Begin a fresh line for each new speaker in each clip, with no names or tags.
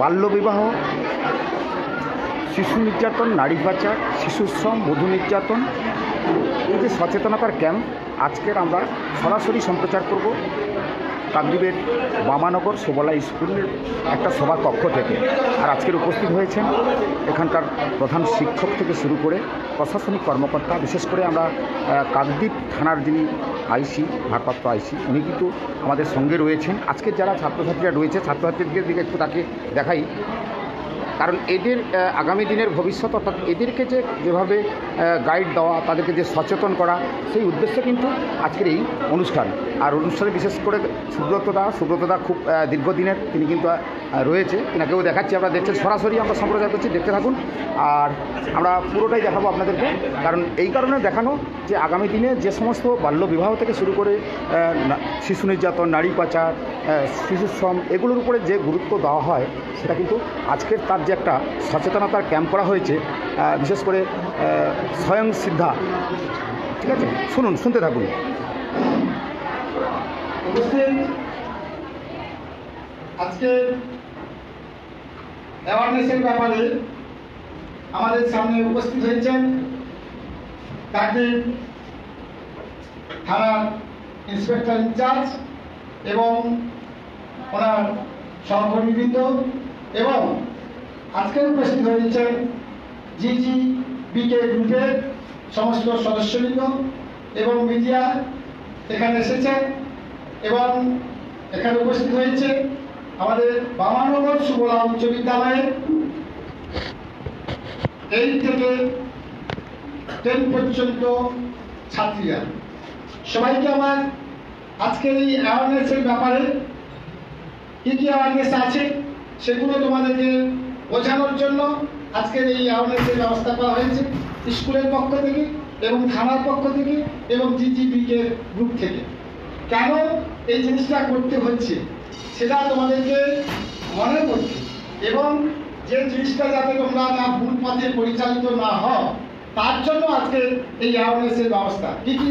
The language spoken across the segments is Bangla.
বাল্যবিবাহ, শিশু নির্যাতন, নারী পাচার, শিশু শ্রম, বধূ নির্যাতন, এই যে সচেতনতার ক্যাম্প আজকের আমরা সরাসরি সম্প্রচার করব কাকদ্বীপের বামানগর সুবলা স্কুলের একটা সভা কক্ষ থেকে। আর আজকের উপস্থিত হয়েছেন এখানকার প্রধান শিক্ষক থেকে শুরু করে প্রশাসনিক কর্মকর্তা, বিশেষ করে আমরা কাকদ্বীপ থানার যিনি আইসি, ভারপ্রাপ্ত আইসি, উনি কিন্তু আমাদের সঙ্গে রয়েছেন। আজকের যারা ছাত্রছাত্রীরা রয়েছে, ছাত্রছাত্রীদের দিকে একটু তাকে দেখাই, কারণ এদের আগামী দিনের ভবিষ্যৎ, অর্থাৎ এদেরকে যেভাবে গাইড দেওয়া, তাদেরকে যে সচেতন করা, সেই উদ্দেশ্যে কিন্তু আজকের এই অনুষ্ঠান। আর অনুষ্ঠানে বিশেষ করে সুব্রতদা খুব দীর্ঘদিনের তিনি কিন্তু রয়েছে, এনাকেও দেখাচ্ছি, আমরা দেখছেন সরাসরি আমরা সম্প্রচার করছি, দেখতে থাকুন। আর আমরা পুরোটাই দেখাবো আপনাদেরকে, কারণ এই কারণে দেখানো যে আগামী দিনে যে সমস্ত বাল্যবিবাহ থেকে শুরু করে শিশু নির্যাতন, নারী পাচার, শিশু শ্রম, এগুলোর উপরে যে গুরুত্ব দেওয়া হয়, সেটা কিন্তু আজকের তার যে একটা সচেতনতার ক্যাম্প করা হয়েছে, বিশেষ করে স্বয়ং সিদ্ধা। ঠিক আছে, শুনতে থাকুন।
আজকে অ্যাওয়ারনেসের ব্যাপারে আমাদের সামনে উপস্থিত হয়েছেন কাকদ্বীপ থানার ইন্সপেক্টর ইনচার্জ এবং ওনার সহকর্মীবৃন্দ, এবং আজকের উপস্থিত হয়েছেন জিজিবিকে গ্রুপের সমস্ত সদস্যবৃন্দ এবং মিডিয়া এখানে এসেছেন, এবং এখানে উপস্থিত হয়েছে আমাদের বামানগর সুবলা উচ্চ বিদ্যালয়ের 8 থেকে 10 পর্যন্ত ছাত্রীরা। সবাইকে আমার আজকের এই অ্যাওয়ারনেসের ব্যাপারে কি কি অ্যাওয়ারনেস আছে সেগুলো তোমাদেরকে বোঝানোর জন্য আজকের এই অ্যাওয়ারনেসের ব্যবস্থা করা হয়েছে স্কুলের পক্ষ থেকে এবং থানার পক্ষ থেকে এবং জিজিবিকে গ্রুপ থেকে। কেন এই জিনিসটা করতে হচ্ছে সেটা তোমাদেরকে মনে করতে, এবং যে জিনিসটা যাতে তোমরা না ভুল পথে পরিচালিত না হও, তার জন্য আজকে এই অ্যাওয়ারনেসের ব্যবস্থা। কি কি?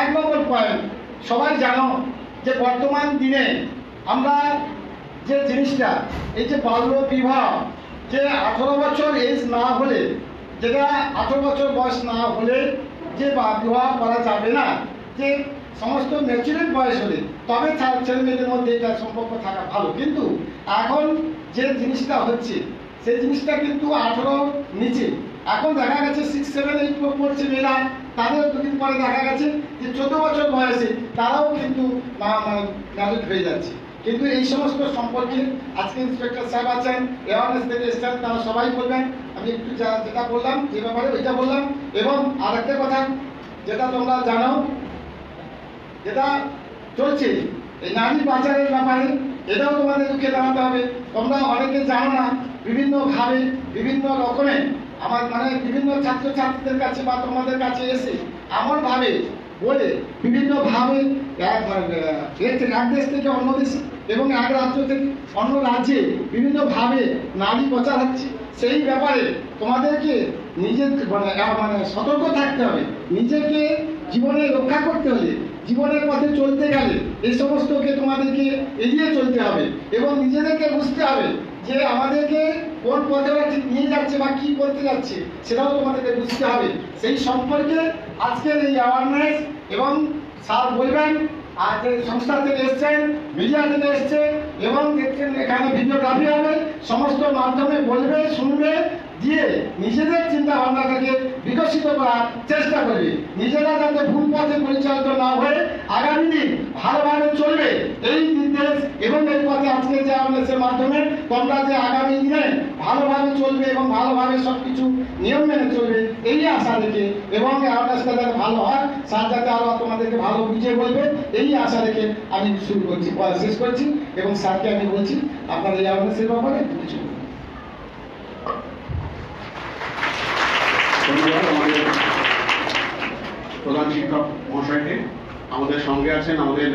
1 নম্বর পয়েন্ট, সবাই জানো যে বর্তমান দিনে আমরা যে জিনিসটা, এই যে বাল্য বিবাহ, যে 18 বছর এজ না হলে, যেটা 18 বছর বয়স না হলে যে বিবাহ করা যাবে না, যে সমস্ত ম্যাচুরেট বয়স হলে তবে ছেলে মেয়েদের মধ্যে এটা সম্পর্ক থাকা ভালো। কিন্তু এখন যে জিনিসটা হচ্ছে সেই জিনিসটা কিন্তু 18 নিচে। এখন দেখা গেছে 6, 7, 8 পড়ছে মেয়েরা, তাদের দুদিন পরে দেখা গেছে যে 14 বছর বয়সে তারাও কিন্তু ম্যারিড হয়ে যাচ্ছে। কিন্তু এই সমস্ত সম্পর্কে আজকে ইন্সপেক্টর সাহেব আছেন, অ্যাওয়ারনেস থেকে এসেছেন, তারা সবাই বলবেন। আমি একটু যেটা বললাম যে ব্যাপারে ওইটা বললাম। এবং আরেকটা কথা যেটা তোমরা জানো, যেটা চলছে এই নারী পাচারের ব্যাপারে, এটাও তোমাদেরকে জানাতে হবে। তোমরা অনেকে জানো না, বিভিন্নভাবে বিভিন্ন রকমে আমার বিভিন্ন ছাত্রছাত্রীদের কাছে বা তোমাদের কাছে এসে এমনভাবে বলে বিভিন্নভাবে এক দেশ থেকে অন্য দেশে এবং এক রাজ্য থেকে অন্য রাজ্যে বিভিন্নভাবে নারী পাচার হচ্ছে। সেই ব্যাপারে তোমাদেরকে নিজের সতর্ক থাকতে হবে। নিজেকে জীবনে রক্ষা করতে হলে, জীবনের পথে চলতে গেলে এই সমস্তকে তোমাদেরকে এড়িয়ে চলতে হবে, এবং নিজেদেরকে বুঝতে হবে যে আমাদেরকে কোন পথে ঠিক নিয়ে যাচ্ছে বা কি করতে যাচ্ছে সেটাও তোমাদেরকে বুঝতে হবে। সেই সম্পর্কে আজকের এই অ্যাওয়ারনেস, এবং স্যার বলবেন আর যে সংস্থা থেকে এসছেন, মিডিয়া থেকে এসছে, এবং দেখছেন এখানে ভিডিওগ্রাফি হবে, সমস্ত মাধ্যমে বলবে, শুনবে, দিয়ে নিজেদের চিন্তা ভাবনাটাকে বিকশিত করার চেষ্টা করবে। নিজেরা যাতে ভুল পথে পরিচালিত না হয়ে আগামী দিন ভালোভাবে চলবে, এই নির্দেশ এবং এই পথে আজকে যে অ্যাওয়ারনেসের মাধ্যমে তোমরা যে আগামী দিনে ভালোভাবে চলবে এবং ভালোভাবে সবকিছু নিয়ম মেনে চলবে, এই আশা রেখে, এবং অ্যাওয়ারনেসটা যাতে ভালো হয়, স্যার যাতে আরো তোমাদেরকে ভালো বুঝিয়ে বলবে, এই আশা রেখে আমি শুরু করছি, শেষ করছি। এবং স্যারকে আমি বলছি আপনার এই অ্যাওয়ারনেসের ব্যাপারে কিছু।
ধন্যবাদ আমাদের প্রধান শিক্ষক মহাশয়কে। আমাদের সঙ্গে আছেন আমাদের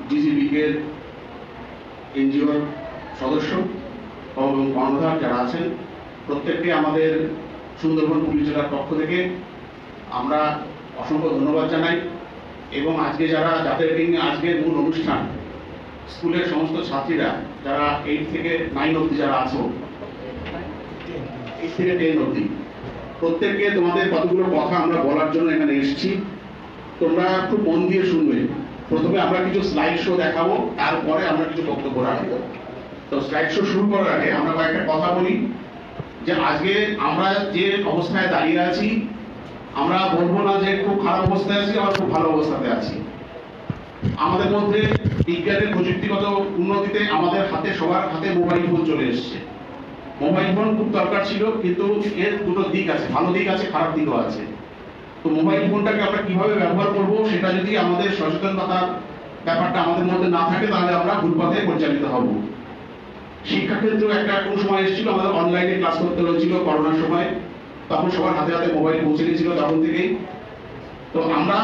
জিজিবিকের এনজিওর সদস্য এবং কর্ণধার যারা আছেন, প্রত্যেককে আমাদের সুন্দরবন পুলিশ জেলার পক্ষ থেকে আমরা অসংখ্য ধন্যবাদ জানাই। এবং আজকে যারা যাদের নিয়ে আজকের মূল অনুষ্ঠান, স্কুলের সমস্ত ছাত্রীরা যারা 8 থেকে 9 অবধি যারা আছো, 8 থেকে 10 অবধি, প্রত্যেককে তোমাদের কতগুলো কথা আমরা বলার জন্য এখানে এসেছি। তোমরা খুব মন দিয়ে শুনবে। প্রথমে আমরা কিছু স্লাইড শো দেখাবো, তারপরে আমরা কিছু বক্তব্য রাখবো। তো স্লাইড শো শুরু করার আগে আমরা কয়েকটা কথা বলি যে আজকে আমরা যে অবস্থায় দাঁড়িয়ে আছি, আমরা বলবো না যে খুব খারাপ অবস্থায় আছি আবার খুব ভালো অবস্থাতে আছি। আমাদের মধ্যে বিজ্ঞানের প্রযুক্তিগত উন্নতিতে আমাদের হাতে, সবার হাতে মোবাইল ফোন চলে এসেছে। মোবাইল ফোন খুব দরকার ছিল, কিন্তু এর দুটো দিক আছে, ভালো দিক আছে, খারাপ দিকও আছে। তো মোবাইল ফোনটাকে আমরা কিভাবে ব্যবহার করব, সেটা যদি আমাদের সচেতনতার ব্যাপারটা আমাদের মধ্যে না থাকে, তাহলে আমরা ভুল পথে পরিচালিত হব। শিক্ষাক্ষেত্রেও একটা কোন সময় এসেছিল, আমাদের অনলাইনে ক্লাস করতে হয়েছিল করোনার সময়, তখন সবার হাতে হাতে মোবাইল পৌঁছে গেছিল তখন থেকেই। তো আমরা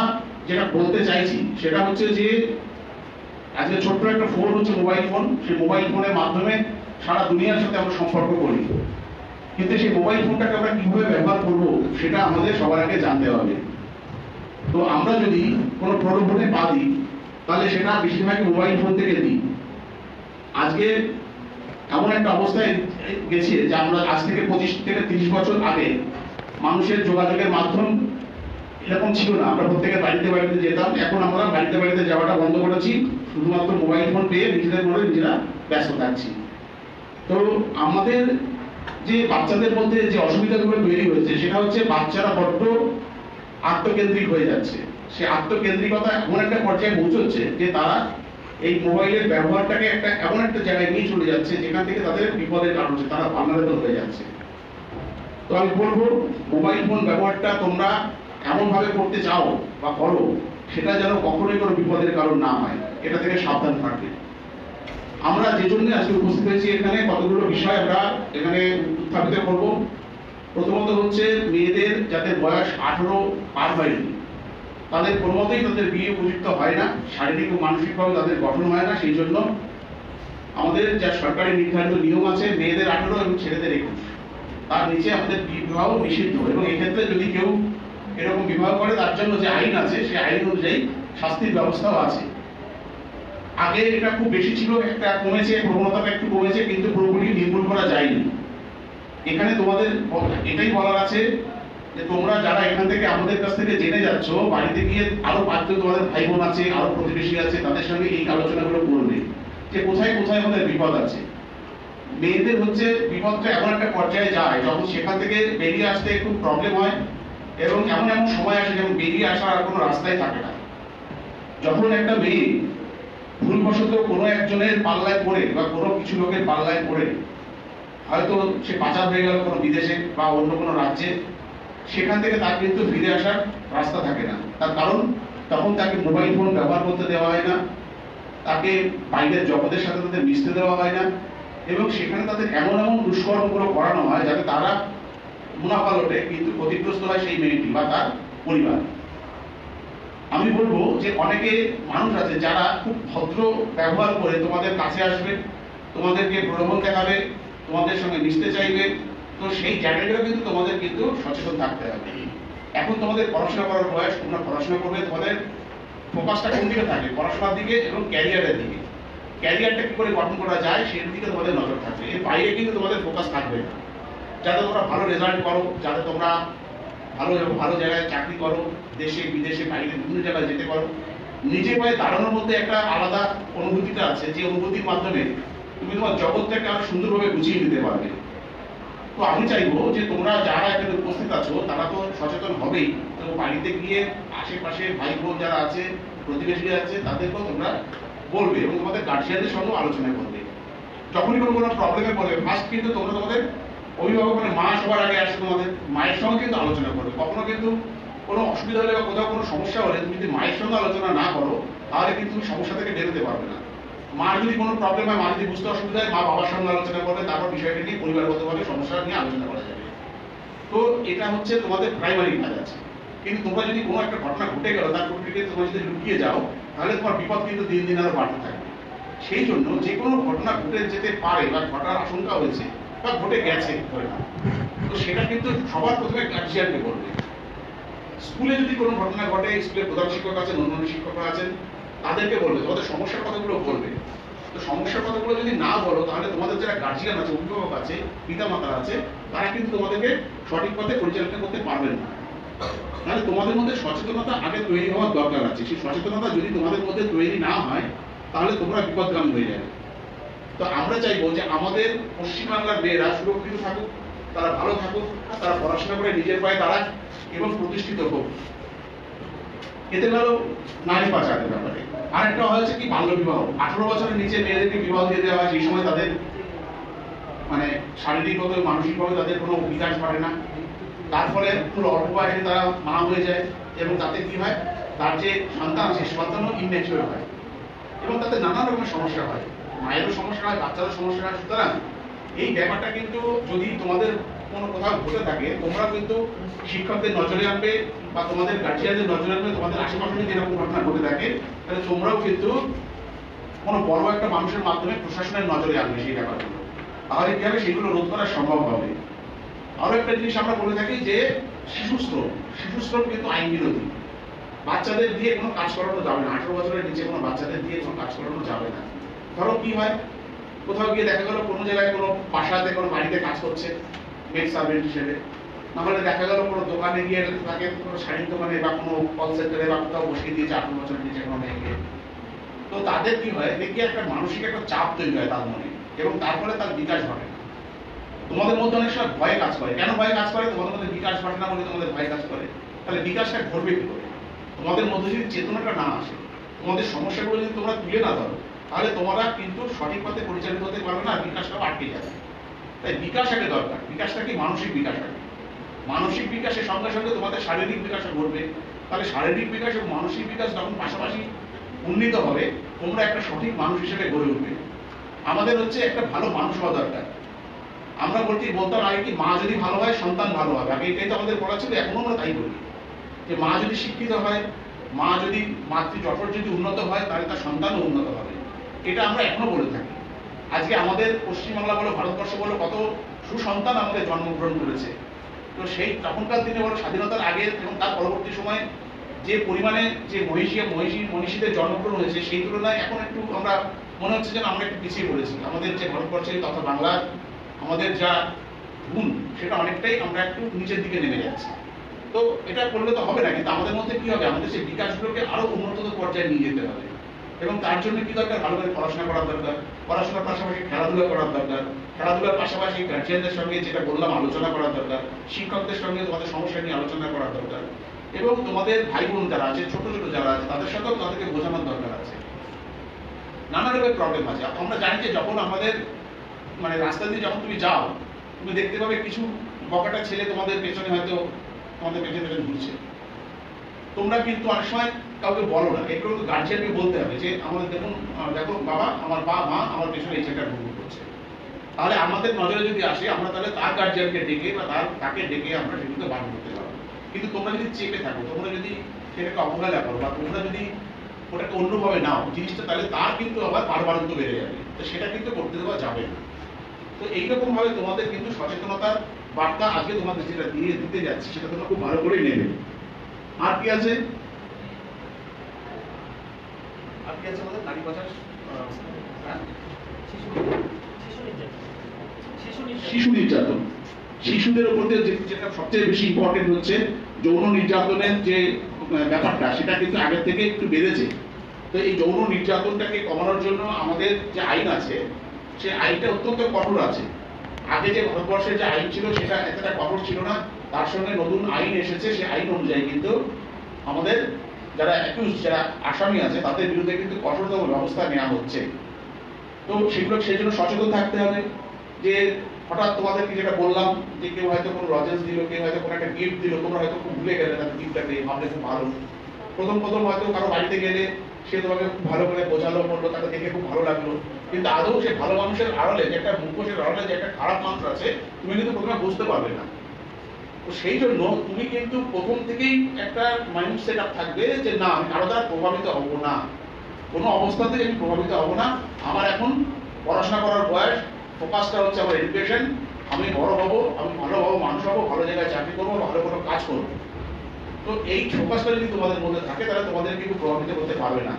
যেটা বলতে চাইছি সেটা হচ্ছে যে আজকে ছোট্ট একটা ফোন হচ্ছে মোবাইল ফোন, সেই মোবাইল ফোনের মাধ্যমে সারা দুনিয়ার সাথে আমরা সম্পর্ক করি, কিন্তু সেই মোবাইল ফোনটাকে আমরা কিভাবে ব্যবহার করব সেটা আমাদের সবার আগে জানতে হবে। তো আমরা যদি কোনো প্রলোভনে পা দিই, তাহলে সেটা বেশিরভাগই মোবাইল ফোন থেকে দিই। আজকে এমন একটা অবস্থায় গেছে যে আমরা আজ থেকে 25 থেকে 30 বছর আগে মানুষের যোগাযোগের মাধ্যম এরকম ছিল না। আমরা প্রত্যেকের বাড়িতে বাড়িতে যেতাম, এখন আমরা বাড়িতে বাড়িতে যাওয়াটা বন্ধ করেছি, শুধুমাত্র মোবাইল ফোন পেয়ে নিজেদের মনে নিজেরা ব্যস্ত থাকছি। তো আমাদের যে বাচ্চাদের মধ্যে যে অসুবিধাগুলো তৈরি হয়েছে, সেটা হচ্ছে বাচ্চারা বড্ড আত্মকেন্দ্রিক হয়ে যাচ্ছে। সে আত্মকেন্দ্রিকতা এমন একটা পর্যায়ে পৌঁছচ্ছে যে তারা এই মোবাইলের ব্যবহারটাকে একটা এমন একটা জায়গায় নিয়ে চলে যাচ্ছে যেখান থেকে তাদের বিপদের কারণ হচ্ছে, তারা ভালনারেবল হয়ে যাচ্ছে। তো আমি বলবো, মোবাইল ফোন ব্যবহারটা তোমরা এমন ভাবে করতে চাও বা করো, সেটা যেন কখনোই কোনো বিপদের কারণ না হয়, এটা থেকে সাবধান থাকবে। আমরা যে জন্য আজকে উপস্থিত হয়েছি এখানে, কতগুলো বিষয় আমরা এখানে উত্থাপিত করব। প্রথমত হচ্ছে মেয়েদের যাদের বয়স 18 পার হয়নি, তাদের কোনো মতেই তাদের বিয়ে উপযুক্ত হয় না, শারীরিক ও মানসিকভাবে তাদের গঠন হয় না। সেই জন্য আমাদের যা সরকারি নির্ধারিত নিয়ম আছে, মেয়েদের 18 এবং ছেলেদের 21, তার নিচে আমাদের বিবাহ নিষিদ্ধ। এবং এক্ষেত্রে যদি কেউ এরকম বিবাহ করে, তার জন্য যে আইন আছে সেই আইন অনুযায়ী শাস্তির ব্যবস্থাও আছে। আগে এটা খুব বেশি ছিল, একটা কমেছে, প্রবণতাটা একটু কমেছে, কিন্তু পুরোপুরি নির্মূল করা যায়নি। এখানে তোমাদের এটাই বলার আছে যে তোমরা যারা এখান থেকে আমাদের কাছ থেকে জেনে যাচ্ছ, বাড়িতে গিয়ে আরো 5 জন তোমাদের ভাই বোন আছে, আরো প্রতিবেশী আছে, তাদের সঙ্গে এই আলোচনাগুলো করবে যে কোথায় কোথায় আমাদের বিপদ আছে। মেয়েদের হচ্ছে বিপদটা এমন একটা পর্যায়ে যায় যখন সেখান থেকে বেরিয়ে আসতে খুব প্রবলেম হয়, এবং এমন এমন সময় আসে যেমন বেরিয়ে আসার আর কোনো রাস্তাই থাকে না। যখন একটা মেয়ে ভুলবশত কোনো একজনের পাল্লায় পড়ে বা কোনো কিছু লোকের পাল্লায় পড়ে হয়তো সে পাচার হয়ে গেল কোনো বিদেশে বা অন্য কোনো রাজ্যে, সেখান থেকে তার কিন্তু ফিরে আসার রাস্তা থাকে না। তার কারণ তখন তাকে মোবাইল ফোন ব্যবহার করতে দেওয়া হয় না, তাকে বাইরের জগতের সাথে তাদের মিশতে দেওয়া হয় না, এবং সেখানে তাদের এমন এমন দুষ্কর্মগুলো করানো হয় যাতে তারা মুনাফা লোটে, কিন্তু ক্ষতিগ্রস্ত হয় সেই মেয়েটি বা তার পরিবার। আমি বলবো যে অনেকে মানুষ আছে যারা খুব ভদ্র ব্যবহার করে তোমাদের কাছে আসবে, তোমাদেরকে প্রলোভন দেখাবে, তোমাদের সঙ্গে মিশতে চাইবে। তো সেই জায়গাগুলো কিন্তু তোমাদের কিন্তু সচেতন থাকতে হবে। এখন তোমাদের পড়াশোনা করার বয়স, তোমরা পড়াশোনা করবে, তোমাদের ফোকাসটা কোন দিকে থাকে? পড়াশোনার দিকে এবং ক্যারিয়ারের দিকে। ক্যারিয়ারটা কি করে গঠন করা যায় সেই দিকে তোমাদের নজর থাকবে, এর বাইরে কিন্তু তোমাদের ফোকাস থাকবে না। যাতে তোমরা ভালো রেজাল্ট করো, যাতে তোমরা ভালো জায়গায় চাকরি করো, দেশে বিদেশে বাইরে বিভিন্ন জায়গায় যেতে পারো। নিজে পায়ে দাঁড়ানোর মধ্যে একটা আলাদা অনুভূতিটা আছে, যে অনুভূতির মাধ্যমে তুমি তোমার জগৎটাকে আরো সুন্দরভাবে গুছিয়ে নিতে পারবে। তো আমি চাইবো যে তোমরা যারা এখানে উপস্থিত আছো তারা তো সচেতন হবেই, তো বাড়িতে গিয়ে আশেপাশে ভাই বোন যারা আছে, প্রতিবেশীরা আছে, তাদেরকেও তোমরা বলবে এবং তোমাদের গার্জিয়ানদের সঙ্গে আলোচনা করবে। যখনই কোনো প্রবলেমে পড়বে, ফার্স্ট কিন্তু তোমরা তোমাদের অভিভাবক মানে মা সবার আগে আসে, তোমাদের মায়ের সঙ্গে কিন্তু আলোচনা করবে। কখনো কিন্তু কোনো অসুবিধা হলে বা কোথাও কোনো সমস্যা হলে তুমি যদি মায়ের সঙ্গে আলোচনা না করো, তাহলে কিন্তু তুমি সমস্যা থেকে বেরোতে পারবে না। মার যদি কোনো প্রবলেম হয়, মা যদি বুঝতে অসুবিধা হয়, মা বাবার সঙ্গে আলোচনা করবে, তারপর বিষয়টা নিয়ে পরিবারগতভাবে সমস্যা নিয়ে আলোচনা করা যাবে। তো এটা হচ্ছে তোমাদের প্রাইমারি কাজ আছে। কিন্তু তোমরা যদি কোনো একটা ঘটনা ঘটে গেল, তার প্রকৃতিকে তোমরা যদি লুকিয়ে যাও, তাহলে তোমার বিপদ কিন্তু দিন দিন আরো বাড়তে থাকবে। সেই জন্য যে কোনো ঘটনা ঘটে যেতে পারে বা ঘটার আশঙ্কা হয়েছে বা ঘটে গেছে ধরে না, তো সেটা কিন্তু সবার প্রথমে গার্জিয়ানকে করবে। স্কুলে যদি কোনো ঘটনা ঘটে, স্কুলের প্রধান শিক্ষক আছেন, অন্যান্য শিক্ষকরা আছেন, তাদেরকে বলবে, তোমাদের সমস্যার কথাগুলো বলবে। তো সমস্যার কথাগুলো যদি না বলো তাহলে তোমাদের যারা গার্জিয়ান আছে, অভিভাবক আছে, পিতা মাতা আছে, তারা কিন্তু তোমাদেরকে সঠিক পথে পরিচালনা করতে পারবেন না। তাহলে তোমাদের মধ্যে সচেতনতা আগে তৈরি হওয়ার দরকার আছে। সেই সচেতনতা যদি তোমাদের মধ্যে তৈরি না হয় তাহলে তোমরা বিপদগামী হয়ে যাবে। তো আমরা চাইবো যে আমাদের পশ্চিমবাংলার মেয়েরা সুরক্ষিত থাকুক, তারা ভালো থাকুক, তারা পড়াশোনা করে নিজের পায়ে দাঁড়াক এবং প্রতিষ্ঠিত হোক। এতে গেল নারী পাচারের ব্যাপারে। আরেকটা হয়েছে কি বাল্য বিবাহ। 18 বছরের নিচে মেয়েদেরকে বিবাহ দিয়ে দেওয়া হয়। সেই সময় তাদের মানে শারীরিকভাবে মানসিকভাবে তাদের কোনো বিকাশ ঘটে না। তার ফলে খুব অল্প বয়সে তারা মা হয়ে যায় এবং তাতে কি হয়, তার যে সন্তান সে সন্তানও ইনম্যাচিওর হয় এবং তাতে নানা রকমের সমস্যা হয়, মায়েরও সমস্যা হয়, বাচ্চারও সমস্যা হয়। সুতরাং এই ব্যাপারটা কিন্তু যদি তোমাদের কোনো কোথাও ঘটে থাকে, তোমরা কিন্তু শিক্ষকদের নজরে আনবে বা তোমাদের গার্জিয়ানদের নজরে আনবে। তোমাদের আশেপাশে যদি এরকম ঘটনা ঘটে থাকে তাহলে তোমরাও কিন্তু কোনো বড় একটা মানুষের মাধ্যমে প্রশাসনের নজরে আনবে সেই ব্যাপারগুলো। তাহলে কি হবে, সেগুলো রোধ করা সম্ভব হবে। আরো একটা জিনিস আমরা বলে থাকি যে শিশুশ্রম কিন্তু আইন বিরোধী। বাচ্চাদের দিয়ে কোনো কাজ করানো যাবে না। 18 বছরের নিচে কোনো বাচ্চাদের দিয়ে কোনো কাজ করানো যাবে না। ধরো কি হয়, কোথাও গিয়ে দেখা গেল কোনো জায়গায় কোনো বাসাতে কোনো বাড়িতে কাজ করছে মেড সার্ভেন্ট হিসেবে, নাহলে দেখা গেল কোনো দোকানে গিয়ে তাকে কোনো শাড়ির দোকানে বা কোনো কল সেন্টারে বা কোথাও বসিয়ে দিয়েছে 18 বছরের নিচে কোনো মেয়েকে। তো তাদের কি হয়, দেখি একটা মানসিক একটা চাপ তৈরি হয় তার মনে এবং তারপরে তার বিকাশ ঘটে না। তোমাদের মধ্যে অনেক সময় ভয় কাজ করে। কেন ভয় কাজ করে? তোমাদের মধ্যে বিকাশ ঘটে না বলে তোমাদের ভয় কাজ করে। তাহলে বিকাশটা ঘটবে কি করে? তোমাদের মধ্যে যদি চেতনাটা না আসে, তোমাদের সমস্যাগুলো যদি তোমরা তুলে না ধরো, তাহলে তোমরা কিন্তু সঠিক পথে পরিচালিত হতে পারবে না, বিকাশটাও আটকে যাবে। তাই বিকাশ আগে দরকার। বিকাশটা কি? মানসিক বিকাশ আগে। মানসিক বিকাশের সঙ্গে সঙ্গে তোমাদের শারীরিক বিকাশও ঘটবে। তাহলে শারীরিক বিকাশ এবং মানসিক বিকাশ যখন পাশাপাশি উন্নীত হবে, তোমরা একটা সঠিক মানুষ হিসেবে গড়ে উঠবে। আমাদের হচ্ছে একটা ভালো মানুষ হওয়া দরকার। আমরা বলতাম আগে কি, মা যদি ভালো হয় সন্তান ভালো হবে। আগে এটাই তো আমাদের বলা ছিল, এখনো আমরা তাই বলি যে মা যদি শিক্ষিত হয়, মা যদি মাতৃজঠর যদি উন্নত হয়, তাহলে তার সন্তানও উন্নত হবে। এটা আমরা এখনো বলে থাকি। আজকে আমাদের পশ্চিমবাংলা বলো, ভারতবর্ষ বলো, কত সুসন্তান আমাদের জন্মগ্রহণ করেছে। তো সেই তখনকার দিনে বলো, স্বাধীনতার আগে এবং তার পরবর্তী সময়ে যে পরিমাণে যে মনীষীদের জন্মগ্রহণ হয়েছে, সেই তুলনায় এখন একটু আমরা মনে হচ্ছে যেন আমরা একটু পিছিয়ে পড়েছি। আমাদের যে ভারতবর্ষের তথা বাংলার আমাদের যা গুণ, সেটা অনেকটাই আমরা একটু নিচের দিকে নেমে যাচ্ছি। তো এটা করলে তো হবে না, কিন্তু আমাদের মধ্যে কি হবে, আমাদের সেই বিকাশগুলোকে আরো উন্নত পর্যায়ে নিয়ে যেতে হবে। এবং তার জন্য কি দরকার? ভালো করে পড়াশোনা করার দরকার, পড়াশোনার পাশাপাশি খেলাধুলা করার দরকার, খেলাধুলার পাশাপাশি গার্জিয়ানদের সঙ্গে যেটা বললাম আলোচনা করার দরকার, শিক্ষকদের সঙ্গে তোমাদের সমস্যা নিয়ে আলোচনা করার দরকার, এবং তোমাদের ভাই বোন যারা আছে, ছোট ছোট যারা আছে, তাদের সাথেও তাদেরকে বোঝানোর দরকার আছে। নানা রকমের প্রবলেম আছে। আমরা জানি যে যখন আমাদের মানে রাস্তা দিয়ে যখন তুমি যাও, তুমি দেখতে পাবে কিছু বকাটা ছেলে তোমাদের পেছনে হয়তো তোমাদের পেছনে ঘুরছে। তোমরা কিন্তু অনেক সময় কাউকে বলো না। এগুলো তো গার্জিয়ানকে বলতে হবে যে আমাদের দেখো বাবা, আমার মা আমার পেছনে এই ছেলেটা ঘুরঘুর করছে। তাহলে আমাদের নজরে যদি আসে, আমরা তাহলে তার গার্জিয়ানকে ডেকে বা তাকে ডেকে আমরা সেগুলো বারণ করতে পারবো। কিন্তু তোমরা যদি চেপে থাকো, তোমরা যদি সেটাকে অবহেলা করো বা তোমরা যদি ওটাকে অন্যভাবে নাও জিনিসটা, তাহলে তার কিন্তু আবার বারবারন্ত বেড়ে যাবে। তো সেটা কিন্তু করতে দেওয়া যাবে না। তো এইরকম ভাবে তোমাদের কিন্তু সচেতনতার বার্তা আজকে তোমাদের যেটা দিতে যাচ্ছি, সেটা তোমরা খুব ভালো করে নেবে। আর কি আছে? আমাদের নারী পাচার, শিশু নির্যাতন। শিশুদের উপর যেটা সবচেয়ে বেশি ইম্পর্টেন্ট হচ্ছে যৌন নির্যাতনের যে ব্যাপারটা, সেটা কিন্তু আগের থেকে একটু বেড়েছে। তো এই যৌন নির্যাতনটাকে কমানোর জন্য আমাদের যে আইন আছে, সে আইনটা অত্যন্ত কঠোর আছে। আগে যে ভারতবর্ষের যে আইন ছিল সেটা এতটা কঠোর ছিল না। তার সঙ্গে নতুন আইন এসেছে, সেই আইন অনুযায়ী কিন্তু আমাদের যারা অ্যাকিউজ, যারা আসামি আছে, তাদের বিরুদ্ধে কিন্তু কঠোরতম ব্যবস্থা নেওয়া হচ্ছে। তো সেগুলো সেই জন্য সচেতন থাকতে হবে যে হঠাৎ তোমাদেরকে যেটা বললাম যে কেউ হয়তো কোনো লজেন্স দিল, কেউ হয়তো কোনো একটা গিফট দিল, তোমরা হয়তো খুব ভুলে গেলে তাদের গিফটটাকে, ভাবলে খুব ভালো। প্রথম হয়তো কারো বাড়িতে গেলে সে তোমাকে খুব ভালো করে বোঝালো, বললো, তাকে দেখে খুব ভালো লাগলো, কিন্তু আদৌ সে ভালো মানুষের আড়ালে যে একটা মুখোশের আড়ালে যে একটা খারাপ মানুষ আছে, তুমি কিন্তু প্রথমে বুঝতে পারবে না। তো সেই জন্য তুমি কিন্তু প্রথম থেকেই একটা মাইন্ড সেট আপ থাকবে যে না, আমি কারো দ্বারা প্রভাবিত হব না, কোনো অবস্থাতেই আমি প্রভাবিত হব না। আমার এখন পড়াশোনা করার বয়স, ফোকাসটা হচ্ছে আমার এডুকেশন। আমি বড় হব, আমি ভালোভাবে মানুষ হবো, ভালো জায়গায় চাকরি করবো, ভালো কোনো কাজ করবো। তো এই ফোকাসটা যদি তোমাদের মধ্যে থাকে, তাহলে তোমাদের কিন্তু প্রভাবিত করতে পারবে না।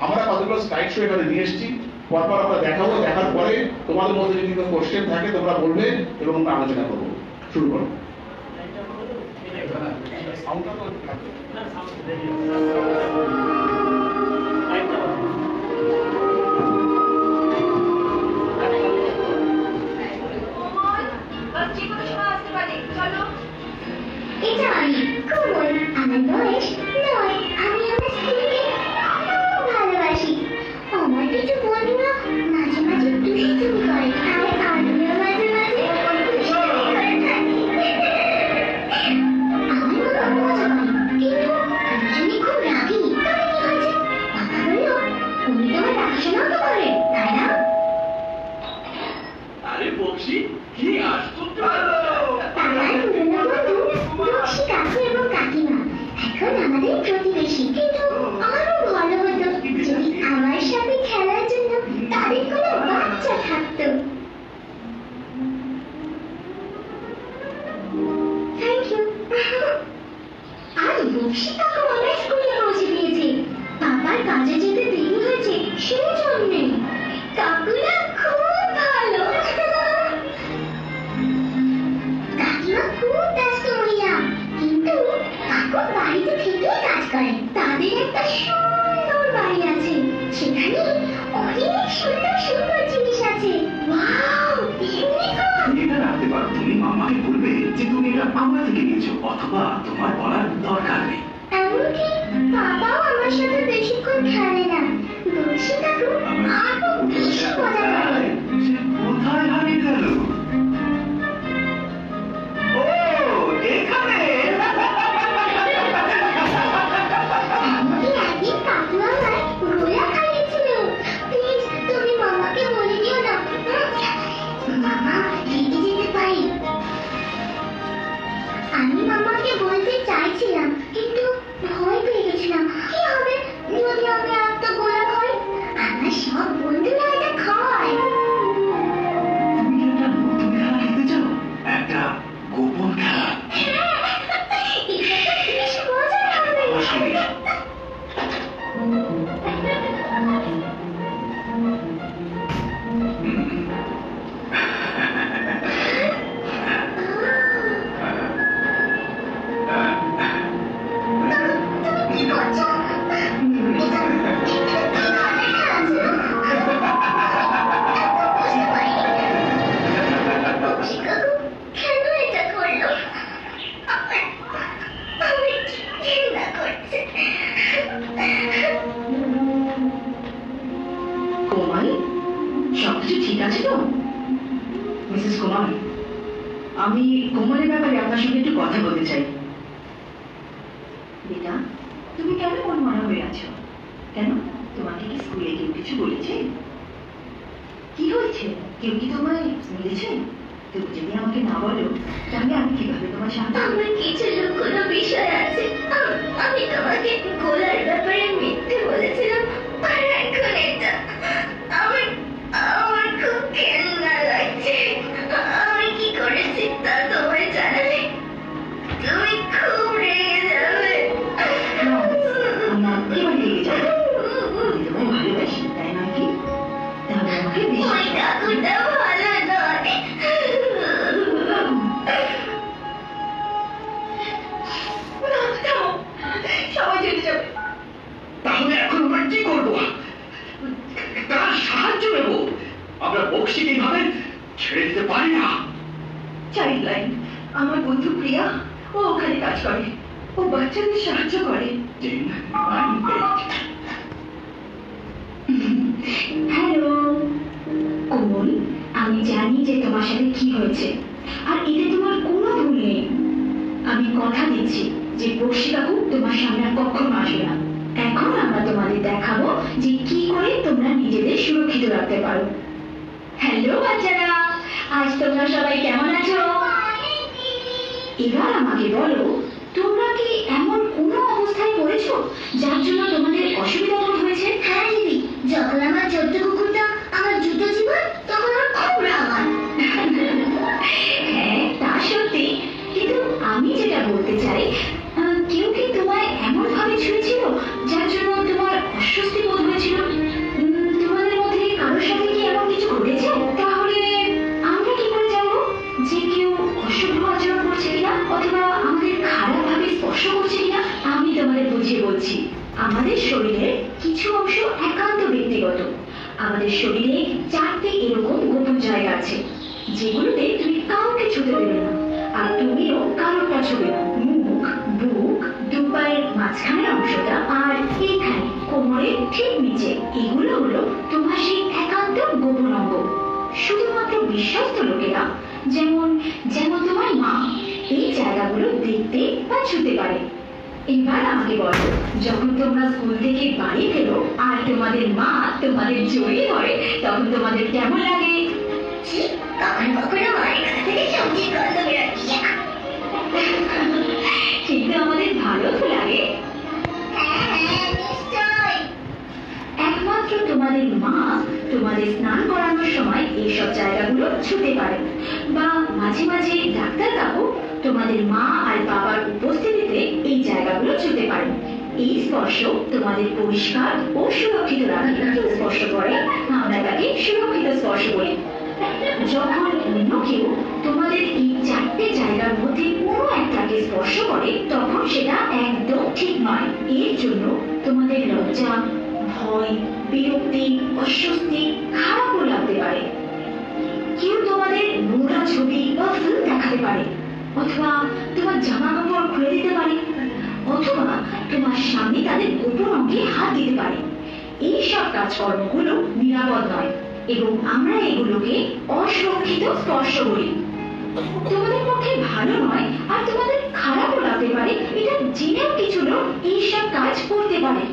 আমরা কতগুলো স্লাইড শো এখানে নিয়ে এসেছি। পরপর আমরা দেখাবো, দেখার পরে তোমাদের মধ্যে যদি কোনো কোশ্চেন থাকে তোমরা বলবে এবং আমরা আলোচনা করবো। শুরু করো।
এটা আমি কোমল, আমার বয়স 9। আমি আমার স্কুলকে খুব ভালোবাসি। আমার কিছু বন্ধুরা মাঝে মাঝে দুষ্টুমি করে, আর আমিও মাঝে মাঝে দুষ্টুমি করে থাকি। আমার বাবা মজা করে, কিন্তু দুজনই খুব রাগী। তবে কি হয়েছে? বাবা বলল, উনি তো আমার দেখাশোনাও তো করে, তাই না?
আরে বক্সি, কি আশ্চর্য!
আমার পুরনো বন্ধু বক্সি কাকু এবং কাকিমা এখন আমাদের প্রতিবেশী। কিন্তু আরো ভালো হতো যদি আমার সাথে খেলার জন্য তাদের কোনো বাচ্চা থাকতো। Thank you. আর বক্সি কাকু আমার স্কুলে পৌঁছে দিয়েছে। বাবার কাজে যেতে দেরি হয়েছে সেই জন্যে। কাকুরা খুব ভালো। কাকিমা খুব ব্যস্ত মহিলা, কিন্তু কাকু বাড়িতে থেকেই কাজ করেন। তাদের একটা সুন্দর বাড়ি আছে, সেখানে অনেক সুন্দর সুন্দর জিনিস আছে। Wow, unicorn!
এটা রাখতে পারো, তুমি মামাকে বলবে যে তুমি এটা আমার থেকে নিয়েছো, অথবা তোমার বলার দরকার নেই।
এমনকি বাবাও আমার সাথে বেশিক্ষণ খেলে না। বক্সি কাকু আরো বেশি মজা করে।
সে কোথায় হারিয়ে গেল? ও, এখানে!
এমনকি একদিন কাকু আমার গোলা খাইয়েছিল। প্লিজ তুমি মামাকে বলে দিও না। মামা রেগে যেতে পারে। আমি মামাকে বলতে চাইছিলাম, কিন্তু ভয় পেয়ে গেছিলাম। কি হবে যদি আমি একটা গোলা খাই? আমার সব বন্ধুরা এটা খায়।
তুমি কি একটা নতুন খেলা খেলতে চাও? একটা গোপন খেলা?
এটা তো বেশ মজার হবে।
আসলে
কি করছো? এটা কি ধরনের খেলা ছিল? বুঝতে পারিনি। বক্সি কাকু কেন এটা করলো? আমার ঘৃণা করছে।
কোমল, সবকিছু ঠিক আছে তো? মিসেস কোমল, আমি কোমলের ব্যাপারে আপনার সঙ্গে একটু কথা বলতে চাই। বেটা, তুমি কেন মন মরা হয়ে আছো? কেন, তোমাকে কি স্কুলে কেউ কিছু বলেছে? কি হয়েছে? কেউ কি তোমায় বলেছে? তুমি যদি আমাকে না বলো, তাহলে আমি কিভাবে তোমার সামনে?
আমার কিছু লুকোনো বিষয় আছে। আমি তোমাকে গোলার ব্যাপারে মিথ্যে বলেছিলাম, আর এখন এটা আমার আমার খুব ঘেন্না লাগছে। আমি কি করেছি তা তোমায় জানালে তুমি খুব রেগে যাবে।
আমি একেবারে রেগে যাবো। আমি তোমায় ভালোবাসি, তাই নয় কি? তাহলে আমাকে
ওই
বিশ্বাস করো।
কাকুটা ভালো নয়।
সবাই চলে যাবে।
তাহলে এখন আমরা কি করবো? তার সাহায্য নেব? আমরা বক্সিকে এইভাবে ছেড়ে দিতে পারি না।
চাইল্ড লাইন, আমার বন্ধু প্রিয়া, ও ওখানে কাজ করে। ও বাচ্চাদের সাহায্য করে।
10, 9, 8
হ্যালো কোমল, আমি জানি যে তোমার সাথে কি হয়েছে, আর এতে তোমার কোনো ভুল নেই। আমি কথা দিচ্ছি যে বক্সি কাকু তোমার সামনে আর কখনো আসবে না। এখন আমরা তোমাদের দেখাবো যে কি করে তোমরা নিজেদের সুরক্ষিত রাখতে পারো। হ্যালো বাচ্চারা, আজ তোমরা সবাই কেমন আছো? এবার আমাকে বলো, তোমরা কি এমন কোনো অবস্থায় পড়েছো যার জন্য তোমাদের অসুবিধা বোধ হয়েছে? হ্যাঁ দিদি, যখন আমার ছোট্ট কুকুরটা আমার জুতো চিবায় তখন আমার খুব রাগ হয়। হ্যাঁ তা সত্যি, কিন্তু আমি যেটা বলতে চাই, কেউ কি তোমায় এমন ভাবে ছুঁয়েছিল যার জন্য তোমার অস্বস্তি বোধ হয়েছিল? তোমাদের মধ্যে কারোর আমাদের শরীরে কিছু অংশ একান্ত ব্যক্তিগত। আমাদের শরীরে 4টে এরকম গোপন জায়গা আছে যেগুলোতে তুমি কাউকে ছুতে দেবে না, আর তুমিও কারোটা ছুবে না। মুখ, বুক, দুপায়ের মাঝখানের অংশটা আর এইখানে কোমরের ঠিক নিচে, এগুলো হলো তোমার সেই একান্ত গোপন অঙ্গ। শুধুমাত্র বিশ্বস্ত লোকেরা, যেমন যেমন তোমার মা, এই জায়গাগুলো দেখতে বা ছুতে পারে। এবার আমাকে বলো, যখন তোমরা স্কুল থেকে বাড়ি ফেরো আর তোমাদের মা তোমাদের জড়িয়ে ধরে, তখন তোমাদের কেমন লাগে?
কখনো কখনো মায়ের কাছ থেকে চমচির গন্ধ বেরোচ্ছে।
কিন্তু আমাদের ভালো তো লাগে।
নিশ্চয়।
একমাত্র তোমাদের মা তোমাদের স্নান করানোর সময় এইসব জায়গাগুলো ছুতে পারে, বা মাঝে মাঝে ডাক্তার কাকু তোমাদের মা আর বাবার উপস্থিতিতে এই জায়গাগুলো ছুতে পারে। এই স্পর্শ তোমাদের পরিষ্কার ও সুরক্ষিত রাখে। কেউ স্পর্শ করে, আমরা তাকে সুরক্ষিত স্পর্শ বলি। যখন অন্য কেউ তোমাদের এই 4টে জায়গার মধ্যে কোনো একটাকে স্পর্শ করে, তখন সেটা একদম ঠিক নয়। এর জন্য তোমাদের লজ্জা, ভয়, বিরক্তি, অস্বস্তি, খারাপও লাগতে পারে। কেউ তোমাদের নোংরা ছবি বা ফিল্ম দেখাতে পারে, অথবা তোমার জামা কাপড় খুলে দিতে পারে, অথবা তোমার সামনে তাদের গোপন অঙ্গে হাত দিতে পারে। এইসব কাজকর্মগুলো নিরাপদ নয় এবং আমরা এগুলোকে অসুরক্ষিত স্পর্শ বলি। তোমাদের পক্ষে ভালো নয় আর তোমাদের খারাপও লাগতে পারে, এটা জেনেও কিছু লোক এইসব কাজ করতে পারে।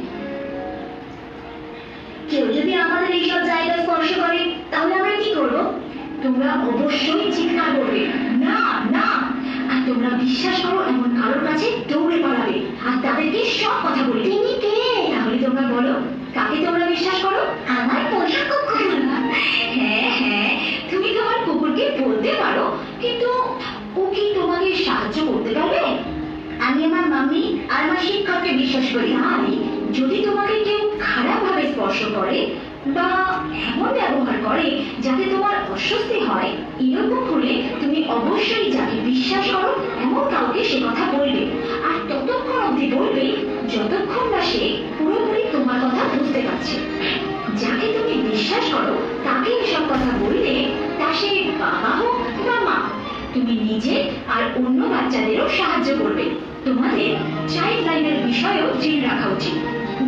কেউ যদি আমাদের এইসব জায়গা স্পর্শ করে, তাহলে আমরা কি করব?
তোমরা অবশ্যই চিৎকার করবে, না না। আর তোমরা বিশ্বাস করো এমন কারোর কাছে দৌড়ে পালাবে আর তাদেরকে সব কথা বলবে।
তিনি কে?
তাহলে তোমরা বলো, কাকে তোমরা বিশ্বাস করো?
আমার পোষা কুকুর।
হ্যাঁ হ্যাঁ, তুমি তোমার কুকুরকে বলতে পারো, কিন্তু ও কি তোমাকে সাহায্য করতে পারবে?
আমি আমার মাম্মি আর আমার শিক্ষককে বিশ্বাস করি।
তাই যদি তোমাকে কেউ খারাপ ভাবে স্পর্শ করে বা এমন ব্যবহার করে যাতে তোমার অস্বস্তি হয়, এরকম হলে তুমি অবশ্যই যাকে বিশ্বাস করো এমন কাউকে সে কথা বলবে, আর ততক্ষণ অবধি বলবে যতক্ষণ না সে পুরোপুরি তোমার কথা বুঝতে পারছে। যাকে তুমি বিশ্বাস করো তাকে এসব কথা বললে, তা সে বাবা হোক বা মা, তুমি নিজে আর অন্য বাচ্চাদেরও সাহায্য করবে। তোমাদের চাইল্ড লাইনের বিষয়েও জেনে রাখা উচিত।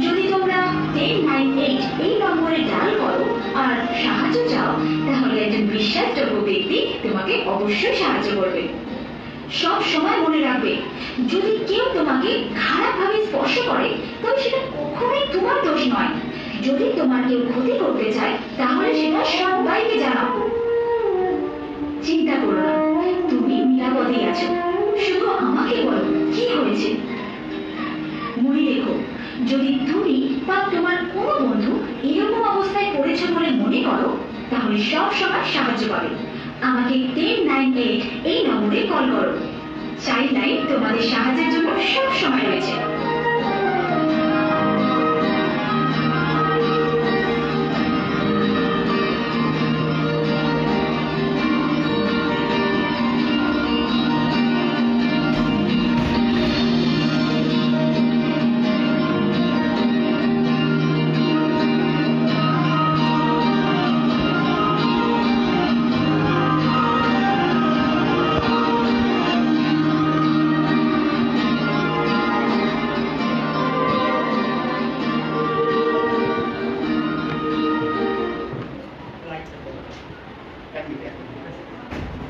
যদি তোমরা 1098 এই নম্বরে ডায়াল করো আর সাহায্য চাও, তাহলে একজন বিশ্বাসযোগ্য ব্যক্তি তোমাকে অবশ্যই সাহায্য করবে। সব সময় মনে রাখবে, যদি কেউ তোমাকে খারাপভাবে স্পর্শ করে, তবে সেটা কখনোই তোমার দোষ নয়। যদি তোমার কেউ ক্ষতি করতে চায়, তাহলে সেটা সবাইকে জানাও। চিন্তা করো না, তুমি নিরাপদেই আছো। শুধু আমাকে বলো কি হয়েছে। মনে রেখো, যদি তুমি বা তোমার কোনো বন্ধু এরকম অবস্থায় পড়েছো বলে মনে করো, তাহলে সব সময় সাহায্য পাবে। আমাকে 1098 এই নম্বরে কল করো। চাইল্ড লাইন তোমাদের সাহায্যের জন্য সব সময় রয়েছে।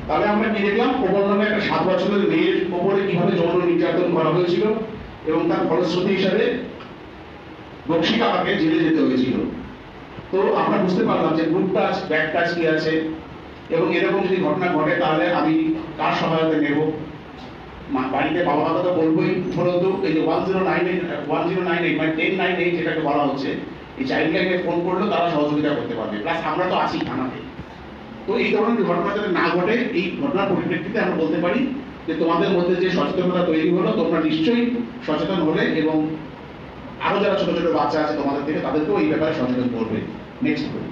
তাহলে আমরা কি দেখলাম, প্রবল নামে একটা 7 বছরের মেয়ের উপরে কিভাবে যৌন নির্যাতন করা হয়েছিল এবং তার ফলশ্রুতি হিসাবে বক্সি কাকাকে জেলে যেতে হয়েছিল। তো আমরা বুঝতে পারলাম যে গুড টাচ ব্যাড টাচ কি আছে, এবং এরকম যদি ঘটনা ঘটে তাহলে আমি কার সহায়তা নেব। বাড়িতে বাবা মাকে তো বলবোই, ধরো এই যে 1098 মানে 1098 যেটাকে বলা হচ্ছে, এই চাইল্ড লাইনে ফোন করলেও তারা সহযোগিতা করতে পারবে, প্লাস আমরা তো আছি থানাতে। তো এই ধরনের ঘটনা যাতে না ঘটে, এই ঘটনার পরিপ্রেক্ষিতে আমরা বলতে পারি যে তোমাদের মধ্যে যে সচেতনতা তৈরি হলো, তোমরা নিশ্চয়ই সচেতন হলে এবং আরো যারা ছোট ছোট বাচ্চা আছে তোমাদের থেকে, তাদেরকেও এই ব্যাপারে সচেতন করবে। নেক্সট করি।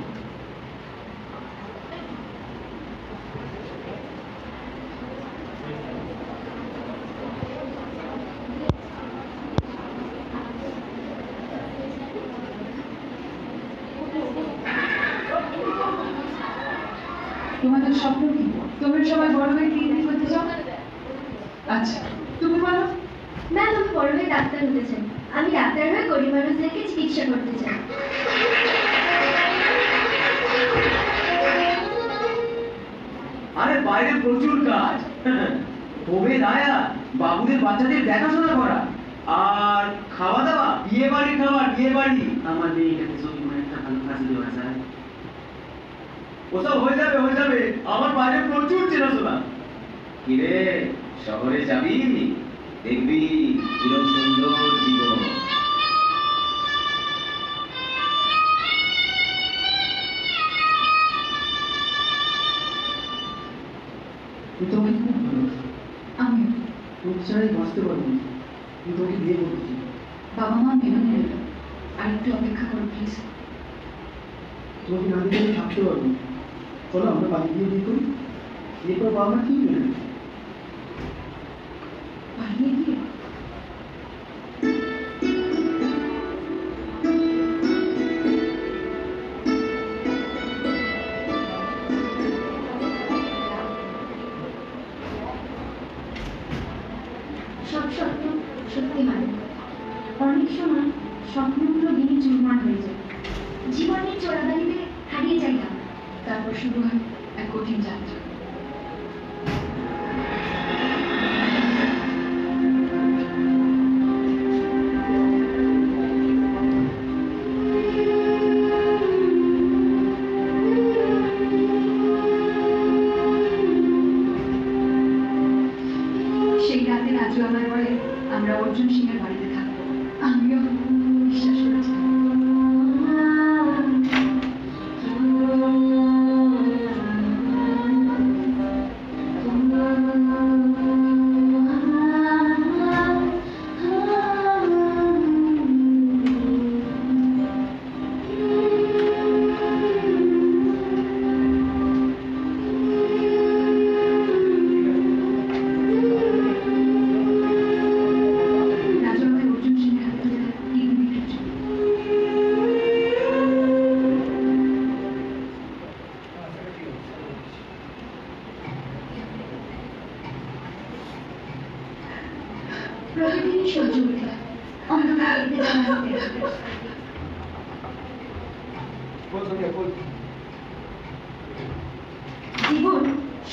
তোমাদের স্বপ্ন কি? তোমরা সবাই বড় হয়ে কি করতে চাও? আচ্ছা, তুমি বলো।
ম্যাম, আমি বড় হয়ে ডাক্তার হতে চাই। আমি ডাক্তার হয়ে গরিব মানুষদেরকে চিকিৎসা করতে চাই।
আরে বাইরে প্রচুর কাজ, হবে দায়া বাবুদের বাচ্চাদের দেখাশোনা করা আর খাওয়া দাওয়া, বিয়ে বাড়ি খাওয়া, বিয়ে বাড়ি। আমার মেয়েটাকে যদি কোনো একটা ভালো কাজ দেওয়া যায়, ওসব হয়ে যাবে হয়ে যাবে। আমার বাইরে প্রচুর চেনাশোনা। কিরে, শহরে যাবি? দেখবি কিরকম সুন্দর জীবন।
তোমাকে খুব ভালোবাসি। আমি তোর ছাড়াই বাঁচতে পারবো না। আমি তোকে বিয়ে করছি। বাবা মা মেনে নেবে না। আর একটু অপেক্ষা করো প্লিজ। তোমাকে না দিলে আমি থাকতে পারবো না। চলো আমরা পালিয়ে গিয়ে বিয়ে করি। বিয়ে করে বাবা মা ঠিক মেনে নেবে। পালিয়ে গিয়ে?
সব স্বপ্ন সত্যি হয়। অনেক সময় স্বপ্নগুলো দিনে চুরমার হয়ে যায়। জীবনের চোরাবালিতে হারিয়ে যায় না।
তারপর শুরু হয় এক কঠিন যাত্রা। সেই রাতে রাজু আমার বলে আমরা অর্জুন সিংহের বাড়িতে থাকবো। আমিও বিশ্বাস করেছিলাম।
প্রতিদিনই সহ্য করতে হয়। অন্ধকারে জীবন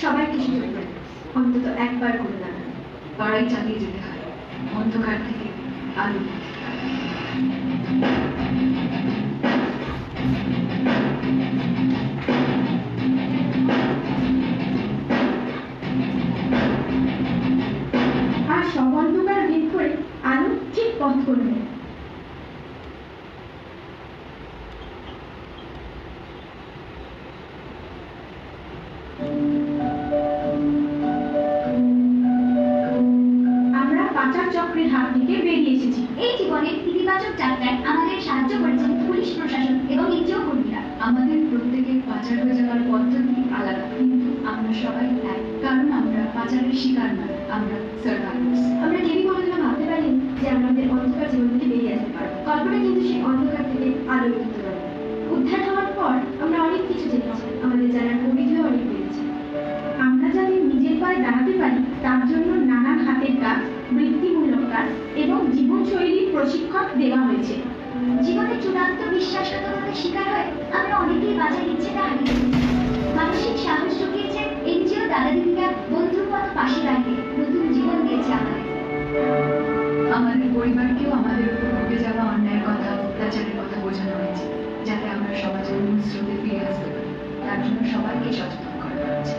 সবাইকে সুযোগ দেয়, অন্তত একবার করে দাঁড়ানো।
লড়াই চালিয়ে যেতে হয় অন্ধকার থেকে আলো।
আর সব অন্ধকার ভেদ করে আলো ঠিক পথ করে নেয়। আমরা পাচার চক্রের হাত থেকে বেরিয়ে এসেছি।
এই জীবনের ইতিবাচক যাত্রায় আমাদের সাহায্য করেছেন পুলিশ প্রশাসন এবং এনজিও কর্মীরা।
আমাদের প্রত্যেকের পাচার হয়ে যাওয়ার পদ্ধতি আলাদা, কিন্তু আমরা সবাই এক, কারণ আমরা পাচারের শিকার নয়, আমরা সার্ভাইভার্স।
আমরা কেউই কোনোদিনও ভাবতে পারিনি যে আমরা আমাদের অন্ধকার জীবন থেকে বেরিয়ে আসতে পারবো। কল্পনা কিন্তু সেই অন্ধকার থেকে আলো করতে পারে। উদ্ধার হওয়ার পর আমরা অনেক কিছু জেনেছি, আমাদের জানার পরিধিও অনেক বেড়েছে। আমরা যাতে নিজের পায়ে দাঁড়াতে পারি তার জন্য নানান হাতের কাজ, বৃত্তিমূলক কাজ এবং জীবনশৈলীর প্রশিক্ষণ দেওয়া হয়েছে।
জীবনের চূড়ান্ত বিশ্বাসঘাতকতার শিকার হয়ে আমরা অনেকেই বাঁচার ইচ্ছেটা হারিয়ে ফেলেছি। মানসিক সাহস জুগিয়েছে এনজিও দাদা দিদিরা, বন্ধুর মতো পাশে দাঁড়িয়ে নতুন জীবন দিয়েছে আমাদের।
আমাদের পরিবারকেও আমাদের উপর ঘটে যাওয়া অন্যায়ের কথা, অত্যাচারের কথা বোঝানো হয়েছে, যাতে আমরা সমাজের মূল স্রোতে ফিরে আসতে পারি। তার জন্য সবাইকে সচেতন করা হয়েছে।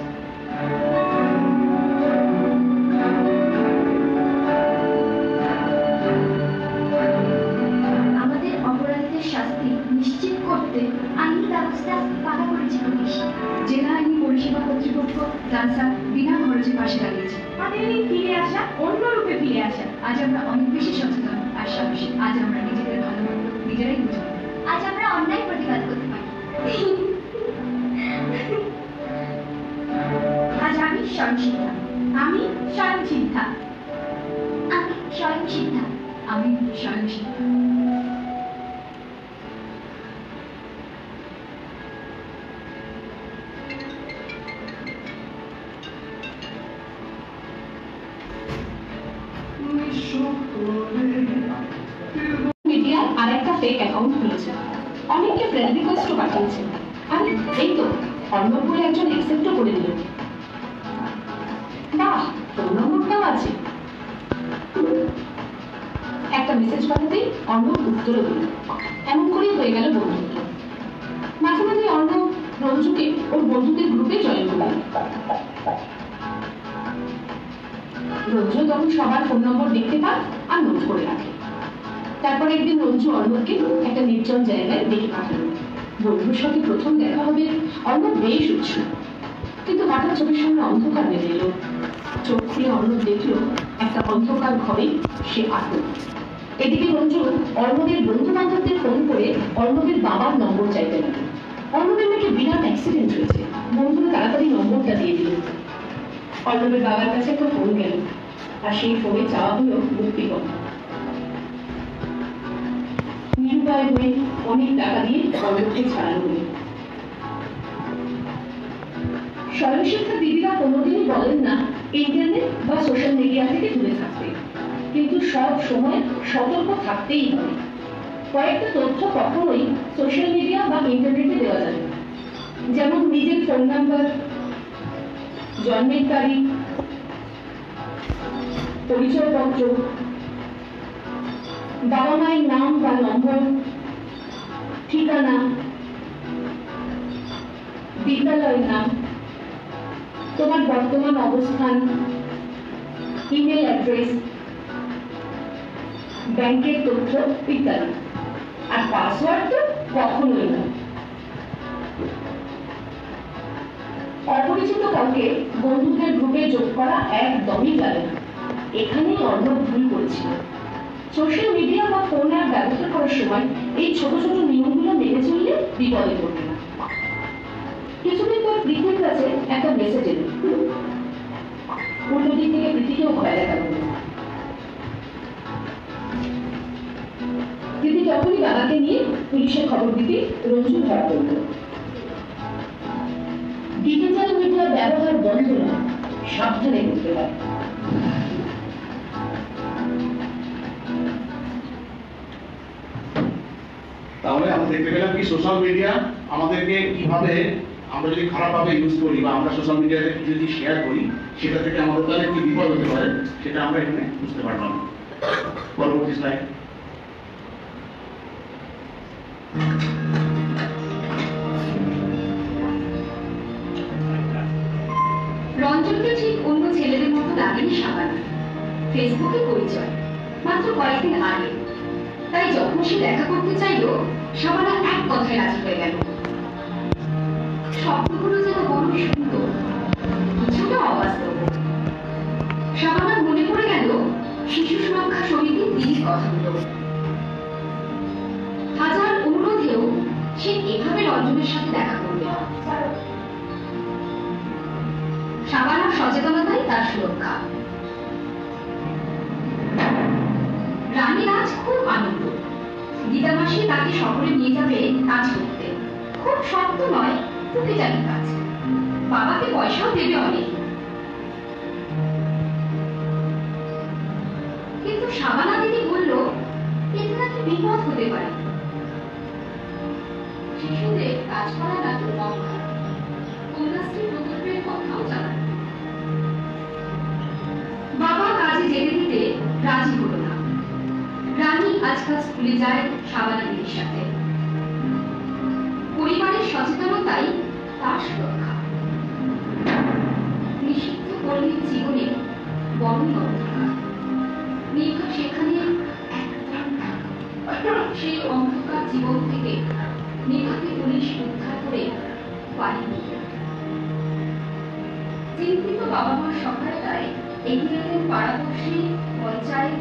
আমাদের অপরাধীদের শাস্তি নিশ্চিত করতে
আইনি ব্যবস্থা পাকা করেছে পুলিশ।
জেলা আইনি পরিষেবা কর্তৃপক্ষ জালসা বিনা খরচে পাশে দাঁড়িয়েছে।
আমাদের এই ফিরে আসা অন্য রূপে ফিরে আসা।
আজ আমরা অনেক বেশি সচেতন আর সাহসী। আজ আমরা নিজেদের ভালো মন্দ নিজেরাই বুঝি।
আজ আমরা অন্যায় প্রতিবাদ করতে পারি।
আজ আমি স্বয়ংসিদ্ধা। আমি স্বয়ংসিদ্ধা।
আমি স্বয়ং সিদ্ধা।
আমি স্বয়ংসিদ্ধা।
মিডিয়া আর একটা ফেক অ্যাকাউন্ট খুলেছে, অনেককে ফ্রেন্ড রিকোয়েস্টও পাঠিয়েছে, আর এই তো অর্ণব বলে একজন অ্যাকসেপ্টও করে দিল। বাহ, ফোন নম্বরটাও আছে। একটা মেসেজ পাঠাতেই অর্ণব উত্তরও দিল। এমন করেই হয়ে গেল বন্ধুত্ব। মাঝে মাঝে অর্ণব রঞ্জুকে ওর বন্ধুদের গ্রুপে জয়েন করল। রঞ্জু তখন সবার ফোন নম্বর দেখতে পায় আর নোট করে রাখে। তারপর একদিন রঞ্জু অর্ণবকে একটা নির্জন জায়গায় ডেকে পাঠালো। বন্ধুর সাথে প্রথম দেখা হবে, অর্ণব বেশ উৎসুক, কিন্তু হঠাৎ চোখের সামনে অন্ধকার নেমে এলো। চোখ খুলে অর্ণব দেখলো একটা অন্ধকার ঘরে সে আটক। এদিকে রঞ্জু অর্ণবের বন্ধু বান্ধবদের ফোন করে অর্ণবের বাবার নম্বর চাইতে লাগলো। অর্ণবের নাকি বিরাট অ্যাক্সিডেন্ট হয়েছে, বন্ধুরা তাড়াতাড়ি নম্বরটা দিয়ে দিল। অর্ণবের বাবার কাছে একটা ফোন গেল, আর সেই ফোনে চাওয়া হলো মুক্তিপণ। নিরুপায় হয়ে অনেক টাকা দিয়ে অর্ণবকে ছাড়ানো হলো। স্বয়ংশিক্ষা দিদিরা কোনোদিনই বলেন না ইন্টারনেট বা সোশ্যাল মিডিয়া থেকে দূরে থাকতে, কিন্তু সব সময় সতর্ক থাকতেই হবে। কয়েকটা তথ্য কখনোই সোশ্যাল মিডিয়া বা ইন্টারনেটে দেওয়া যাবে না, যেমন নিজের ফোন নাম্বার, জন্মের তারিখ, পরিচয়পত্র, বাবা মায়ের নাম বা নম্বর, ঠিকানা, বিদ্যালয়ের নাম, তোমার বর্তমান অবস্থান, ইমেল অ্যাড্রেস, ব্যাংকের তথ্য ইত্যাদি। আর পাসওয়ার্ড তো কখনোই না। অপরিচিত কাউকে বন্ধুদের গ্রুপে যোগ করা একদমই যাবে না। এখানেই অর্ণব ভুল করেছিল। সোশ্যাল মিডিয়া বা ফোন অ্যাপ ব্যবহার করার সময় এই ছোট ছোট নিয়মগুলো মেনে চললে বিপদে পড়বে না। কিছুদিন পর প্রীতির কাছে একটা মেসেজ এলো। উল্টো দিক থেকে প্রীতিকেও ভয় দেখানো হলো। প্রীতি যখনই বাবাকে নিয়ে পুলিশে খবর দিতে রঞ্জু ধরা পড়ল। ডিজিটাল মিডিয়া ব্যবহার বন্ধ না, সাবধানে করতে হয়।
তাহলে আমরা দেখতে পেলাম কি সোশ্যাল মিডিয়া আমাদেরকে কিভাবে আমরা যদি খারাপভাবে ইউজ করি বা আমরা সোশ্যাল মিডিয়াতে যদি শেয়ার করি সেটা থেকে আমাদের তাহলে কি বিপদ হতে পারে সেটা আমরা এখানে বুঝতে পারলাম। পরবর্তী স্লাইড।
রঞ্জনকে ঠিক অন্য ছেলেদের মতো লাগেনি সাবানা। ফেসবুকে পরিচয় মাত্র কয়েকদিন আগে, তাই যখন সে দেখা করতে চাইল সাবানা এক কথায় রাজি হয়ে গেল। স্বপ্নগুলো যেন বড় সুন্দর, কিছুটা অবাস্তব। সাবানার মনে পড়ে গেল শিশু সুরক্ষা সমিতির দিদির কথাগুলো। হাজার অনুরোধেও সে এভাবে রঞ্জনের সাথে দেখা করবে না। সাবানার সচেতনতাই তার সুরক্ষা। রানীর আজ খুব আনন্দ। দিদামাসি তাকে শহরে নিয়ে যাবে কাজ করতে। খুব শক্ত নয়, টুকিটাকি কাজ। বাবাকে পয়সাও দেবে অনেক। কিন্তু সাবানা দিদি বলল এতে নাকি বিপদ হতে পারে। শিশুদের কাজ করা নাকি লঙ্কা। কন্যাশ্রী প্রকল্পের কথাও জানান। বাবা কাজে যেতে দিতে রাজি হলো না। রানী আজকাল স্কুলে যায় সাবানা দিদির সাথে। পরিবারের সচেতনতাই তার সুরক্ষা। নিষিদ্ধ পল্লীর জীবনে বড়ই অন্ধকার। নিভা সেখানে সেই অন্ধকার জীবন থেকে নিভাকে পুলিশ উদ্ধার করে বাড়ি নিয়ে। চিন্তিত বাবা মার সহায়তায় এগিয়ে এলেন পাড়াপড়শি, পঞ্চায়েত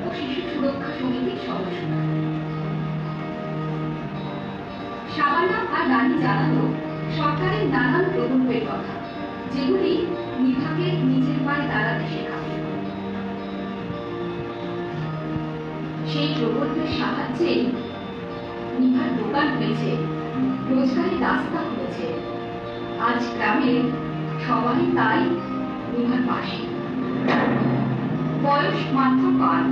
ও শিশু সুরক্ষা সমিতির সদস্যরা। সাবানা আর রানী জানালো সরকারের নানান প্রকল্পের কথা, যেগুলি নিভাকে নিজের পায়ে দাঁড়াতে শেখাবে। সেই প্রকল্পের সাহায্যে নিভার দোকান হয়েছে, রোজগারের রাস্তা হয়েছে। আজ গ্রামের সবাই তাই নিভার পাশে। বয়স মাত্র 5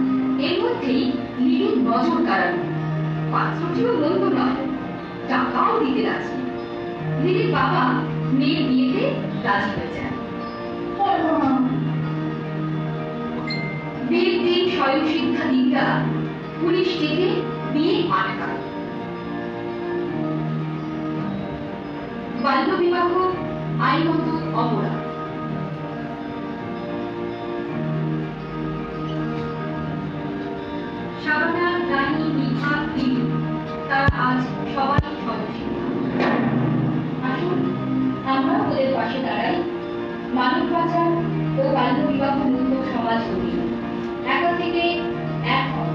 এর মধ্যেই লিলির নজর কাড়ানো। পাত্রটিও মন্দ নয়, টাকাও দিতে রাজি। লিলির বাবা মেয়ের বিয়েতে রাজি হয়ে যায়। বিয়ের দিন স্বয়ং শিক্ষা দিদিরা পুলিশ ডেকে বিয়ে আটকায়। বাল্য বিবাহ আইনত অপরাধ। শাবানা, রানী, নিভা, লিলি তারা আজ সবাই স্বয়ংসিদ্ধা। আসুন আমরা ওদের পাশে দাঁড়াই। মানব পাচার ও বাল্য বিবাহ মুক্ত সমাজ গড়ি। একা থেকে এক হও।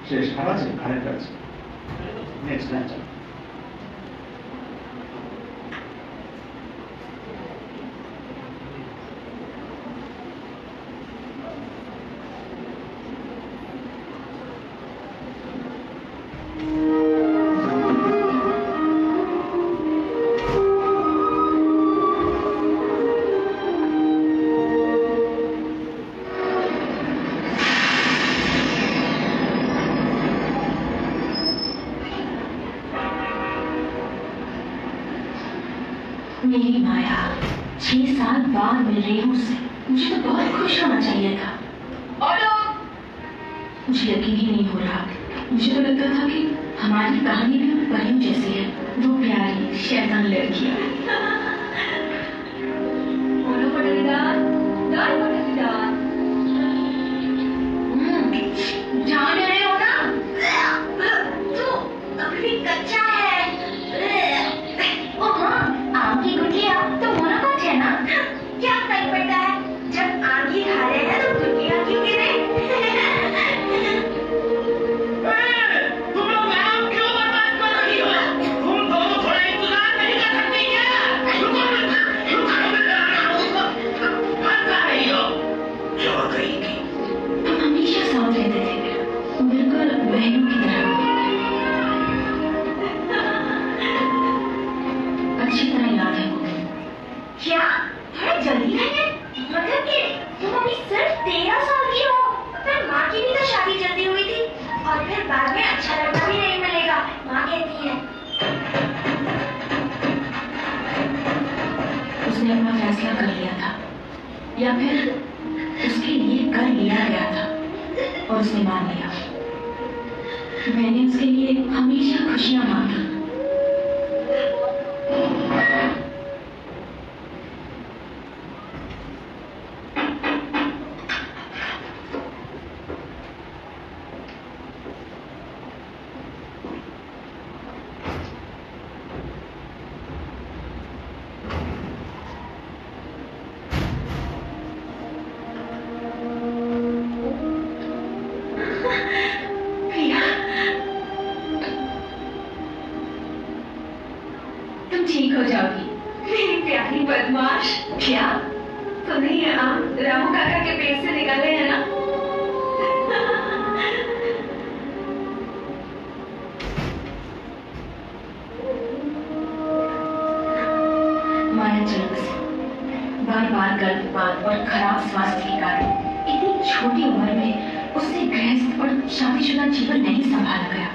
শেষ আর আছে আরেকটা আছে নেক্সট ম্যাচ।
मेरी माया 6 साल बाद मिल रही हूँ उससे। मुझे तो बहुत खुश होना चाहिए था। मुझे यकीन ही नहीं हो रहा। मुझे तो लगता था कि हमारी कहानी भी परियों जैसी है, दो प्यारी शैतान लड़कियां।
बोलो पटरीदार, दार पटरीदार।
जान रहे हो ना, तू अभी भी कच्चा है। ओ हाँ, आम की गुठलियाँ तो मोनोकोट है ना? क्या फर्क पड़ता है? जब आम ही खा रहे हैं तो गुठलियाँ क्यों गिरे?
तुम लोग आम क्यों बर्बाद कर रही हो? तुम दोनों थोड़ा इंतजार नहीं कर सकती क्या? रुको भाग रही हो? क्या कहेगी?
हम हमेशा साथ रहते थे, बिल्कुल बहनों की तरह। अच्छी तरह याद है वो। क्या थोड़ा जल्दी है? मतलब कि तुम अभी सिर्फ 13 साल की हो, फिर माँ की भी तो शादी जल्दी हुई थी, और फिर बाद में अच्छा लड़का भी नहीं मिलेगा, माँ कहती है। उसने अपना फैसला कर लिया था, या फिर उसके लिए कर लिया गया था, और उसने मान लिया। मैंने उसके लिए हमेशा खुशियां मांगी। तुम ठीक हो जाओगी मेरी प्यारी बदमाश। क्या तुमने ये आम रामू काका के पेट से निकाले हैं ना? माया जन्म से बार बार गर्भपात और खराब स्वास्थ्य के कारण इतनी छोटी उम्र में उससे गृहस्थ और शादीशुदा जीवन नहीं संभाला गया।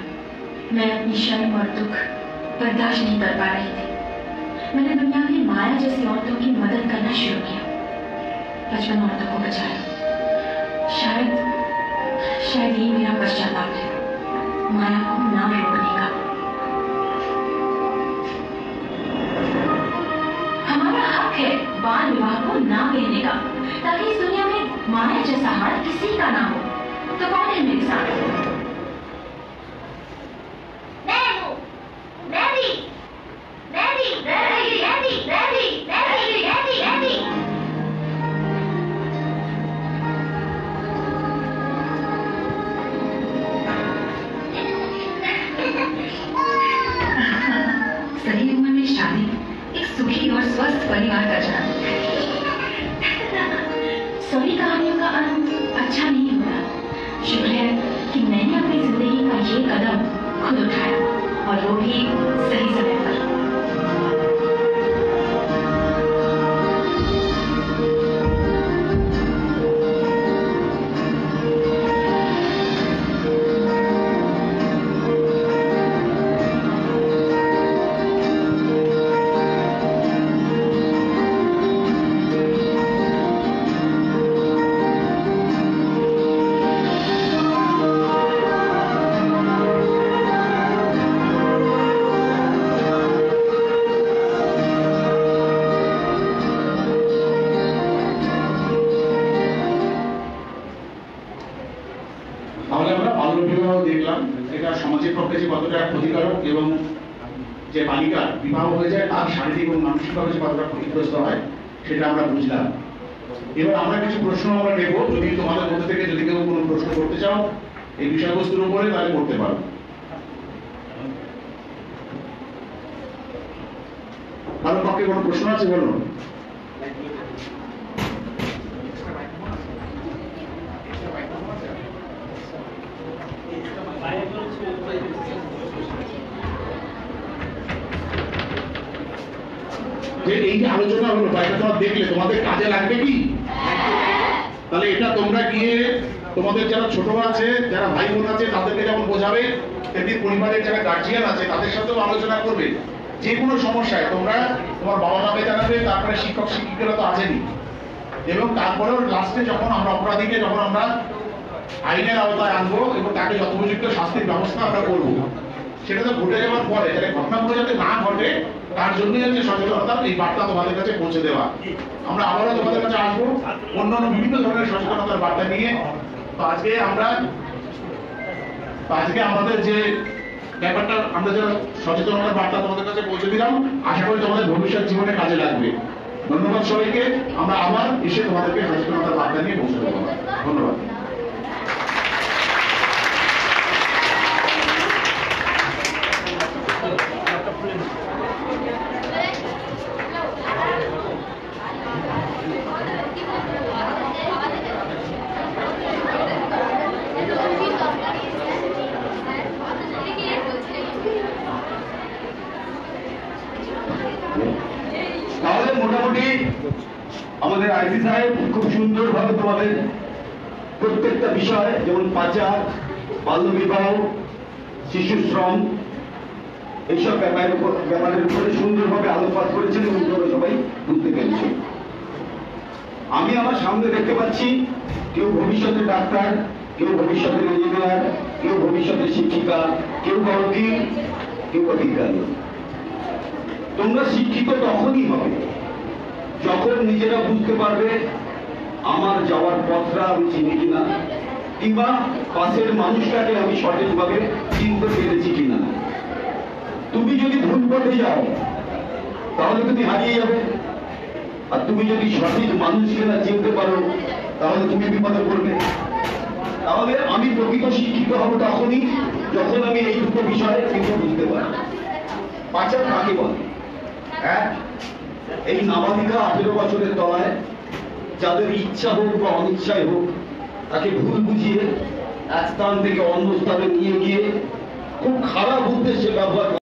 मैं अपनी शर्म और दुख बर्दाश्त नहीं कर पा रही थी। मैंने दुनिया में माया जैसी औरतों की मदद करना शुरू किया, 55 औरतों को बचाया। शायद ये मेरा पश्चाताप है, माया को ना रोकने का। हमारा हक है बाल विवाह को ना कहने का, ताकि इस दुनिया में माया जैसा हाल किसी का ना हो। तो कौन है मेरे साथ? सही उम्र में शादी, एक सुखी और स्वस्थ परिवार का जन्म। सभी कहानियों का अंत अच्छा नहीं होता। शुक्र है कि मैंने अपनी जिंदगी का ये कदम खुद उठाया, और वो भी सही समय पर।
তাহলে আমরা বাল্য বিবাহ দেখলাম, এটা সমাজের পক্ষে যে কতটা ক্ষতিকারক এবং যে বালিকার বিবাহ হয়ে যায় তার শারীরিক এবং মানসিকভাবে যে কতটা ক্ষতিগ্রস্ত হয় সেটা আমরা বুঝলাম। এবার আমরা কিছু প্রশ্ন আমরা নেব, যদি তোমাদের মধ্যে থেকে যদি কেউ কোনো প্রশ্ন করতে চাও এই বিষয়বস্তুর উপরে তাহলে করতে পারো। কারোর পক্ষে কোনো প্রশ্ন আছে বলো? যে এই যে আলোচনা হলো বা এটা তোমরা দেখলে তোমাদের কাজে লাগবে কি? তাহলে এটা তোমরা গিয়ে তোমাদের যারা ছোট আছে, যারা ভাই বোন আছে তাদেরকে যেমন বোঝাবে, তেমনি পরিবারের যারা গার্জিয়ান আছে তাদের সাথেও আলোচনা করবে। যে কোনো সমস্যায় তোমরা তোমার বাবা মাকে জানাবে, তারপরে শিক্ষক শিক্ষিকারা তো আছেনই, এবং তারপরেও লাস্টে যখন আমরা অপরাধীকে যখন আমরা আইনের আওতায় আনবো এবং তাকে যথোপযুক্ত শাস্তির ব্যবস্থা আমরা করবো, সেটা তো ঘটে যাওয়ার পরে তাহলে ঘটনাগুলো যাতে না ঘটে তার জন্যই হচ্ছে সচেতনতা, এই বার্তা তোমাদের কাছে পৌঁছে দেওয়া। আমরা আবারও তোমাদের কাছে আসবো অন্যান্য বিভিন্ন ধরনের সচেতনতার বার্তা নিয়ে। তো আজকে আমাদের যে ব্যাপারটা আমরা যে সচেতনতার বার্তা তোমাদের কাছে পৌঁছে দিলাম, আশা করি তোমাদের ভবিষ্যৎ জীবনে কাজে লাগবে। ধন্যবাদ সবাইকে। আমরা আবার এসে তোমাদেরকে সচেতনতার বার্তা নিয়ে পৌঁছে দেবো। ধন্যবাদ।
তাহলে মোটামুটি আমাদের আইসি সাহেব খুব সুন্দরভাবে তোমাদের প্রত্যেকটা বিষয়, যেমন পাচার, বাল্যবিবাহ, শিশু শ্রম, এইসব ব্যাপারের উপরে সুন্দরভাবে আলোকপাত করেছেন এবং তোমরা সবাই বুঝতে পেরেছি। আমি আমার সামনে দেখতে পাচ্ছি কেউ ভবিষ্যতে ডাক্তার, কেউ ভবিষ্যতে ইঞ্জিনিয়ার, কেউ ভবিষ্যতে শিক্ষিকা, কেউ উকিল, কেউ বিজ্ঞানী। তোমরা শিক্ষিত তখনই হবে যখন নিজেরা বুঝতে পারবে আমার যাওয়ার পথটা আমি চিনি কিনা, কিংবা পাশের মানুষটাকে আমি সঠিকভাবে চিনতে পেরেছি কিনা। তুমি যদি ভুল পথে যাও তাহলে তুমি হারিয়ে যাবে, আর তুমি যদি সঠিক মানুষকে না চিনতে পারো তাহলে তুমি বিপদে পড়বে। তাহলে আমি প্রকৃত শিক্ষিত হব তখনই যখন আমি এই দুটো বিষয় কিন্তু বুঝতে পারি। পাচার কাকে বলে? এই নাবালিকা 18 বছরের তলায় যাদের ইচ্ছা হোক বা অনিচ্ছায় হোক তাকে ভুল বুঝিয়ে এক স্থান থেকে অন্য স্থানে নিয়ে গিয়ে খুব খারাপ উদ্দেশ্যে ব্যবহার